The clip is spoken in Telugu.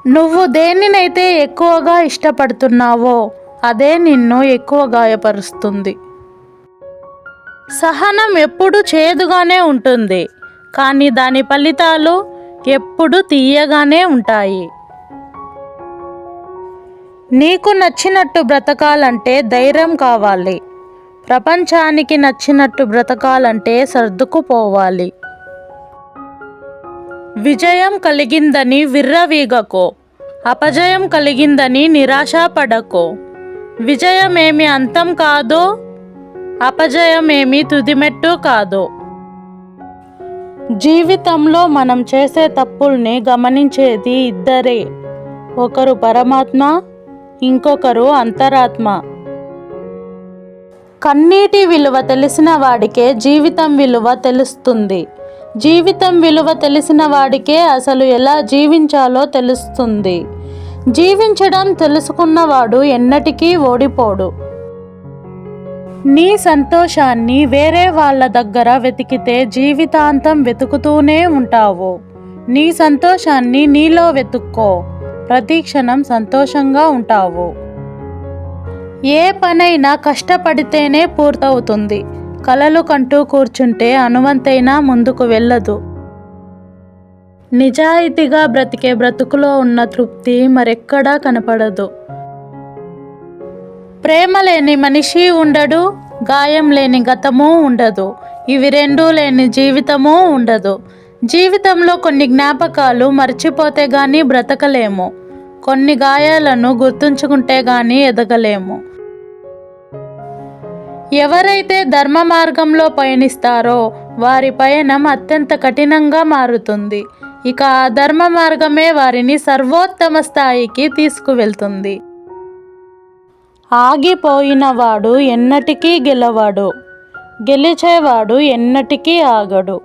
నువ్వు దేనినైతే ఎక్కువగా ఇష్టపడుతున్నావో అదే నిన్ను ఎక్కువ గాయపరుస్తుంది. సహనం ఎప్పుడు చేదుగానే ఉంటుంది, కానీ దాని ఫలితాలు ఎప్పుడు తీయగానే ఉంటాయి. నీకు నచ్చినట్టు బ్రతకాలంటే ధైర్యం కావాలి. ప్రపంచానికి నచ్చినట్టు బ్రతకాలంటే సర్దుకుపోవాలి. విజయం కలిగిందని విర్రవీగకో, అపజయం కలిగిందని నిరాశపడకో. విజయమేమి అంతం కాదో, అపజయమేమి తుదిమెట్టు కాదో. జీవితంలో మనం చేసే తప్పుల్ని గమనించేది ఇద్దరే, ఒకరు పరమాత్మ, ఇంకొకరు అంతరాత్మ. కన్నీటి విలువ తెలిసిన వాడికే జీవితం విలువ తెలుస్తుంది. జీవితం విలువ తెలిసిన వాడికే అసలు ఎలా జీవించాలో తెలుస్తుంది. జీవించడం తెలుసుకున్నవాడు ఎన్నటికీ ఓడిపోడు. నీ సంతోషాన్ని వేరే వాళ్ళ దగ్గర వెతికితే జీవితాంతం వెతుకుతూనే ఉంటావు. నీ సంతోషాన్ని నీలో వెతుక్కో, ప్రతి క్షణం సంతోషంగా ఉంటావు. ఏ పనైనా కష్టపడితేనే పూర్తవుతుంది. కలలు కంటూ కూర్చుంటే అనువంతైనా ముందుకు వెళ్ళదు. నిజాయితీగా బ్రతికే బ్రతుకులో ఉన్న తృప్తి మరెక్కడా కనపడదు. ప్రేమ లేని మనిషి ఉండడు, గాయం లేని గతము ఉండదు. ఇవి రెండూ లేని జీవితము ఉండదు. జీవితంలో కొన్ని జ్ఞాపకాలు మర్చిపోతే గానీ బ్రతకలేము. కొన్ని గాయాలను గుర్తుంచుకుంటే గానీ ఎదగలేము. ఎవరైతే ధర్మ మార్గంలో పయనిస్తారో వారి పయనం అత్యంత కఠినంగా మారుతుంది. ఇక ఆ ధర్మ మార్గమే వారిని సర్వోత్తమ స్థాయికి తీసుకువెళ్తుంది. ఆగిపోయిన వాడు ఎన్నటికీ గెలవడు, గెలిచేవాడు ఎన్నటికీ ఆగడు.